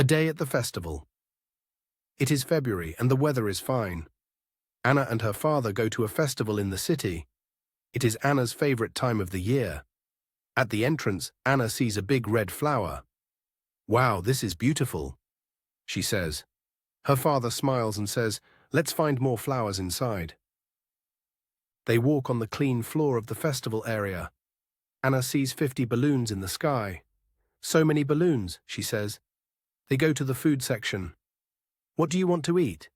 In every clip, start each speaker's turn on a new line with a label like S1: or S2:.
S1: A day at the festival. It is February and the weather is fine. Anna and her father go to a festival in the city. It is Anna's favorite time of the year. At the entrance, Anna sees a big red flower. "Wow, this is beautiful," she says. Her father smiles and says, "Let's find more flowers inside." They walk on the clean floor of the festival area. Anna sees 50 balloons in the sky. "So many balloons," she says. They go to the food section. "What do you want to eat?"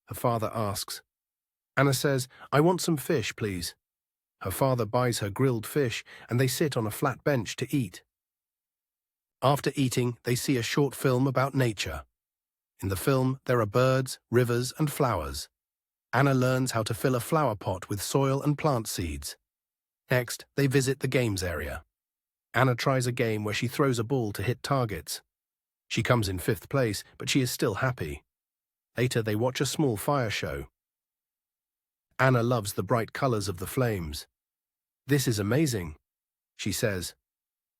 S1: her father asks. Anna says, "I want some fish, please." Her father buys her grilled fish and they sit on a flat bench to eat. After eating, they see a short film about nature. In the film, there are birds, rivers, and flowers. Anna learns how to fill a flower pot with soil and plant seeds. Next, they visit the games area. Anna tries a game where she throws a ball to hit targets. She comes in 5th place, but she is still happy. Later, they watch a small fire show. Anna loves the bright colors of the flames. "This is amazing," she says.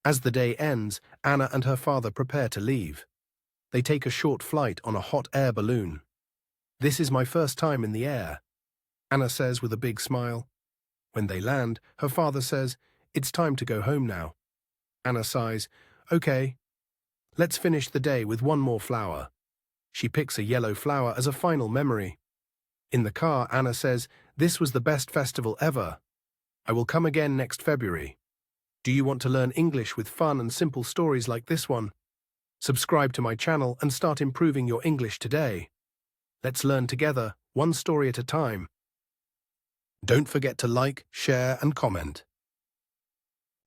S1: As the day ends, Anna and her father prepare to leave. They take a short flight on a hot air balloon. "This is my first time in the air," Anna says with a big smile. When they land, her father says, "It's time to go home now." Anna sighs, "Okay. Let's finish the day with one more flower." She picks a yellow flower as a final memory. In the car, Anna says, "This was the best festival ever. I will come again next February." Do you want to learn English with fun and simple stories like this one? Subscribe to my channel and start improving your English today. Let's learn together, one story at a time. Don't forget to like, share, and comment.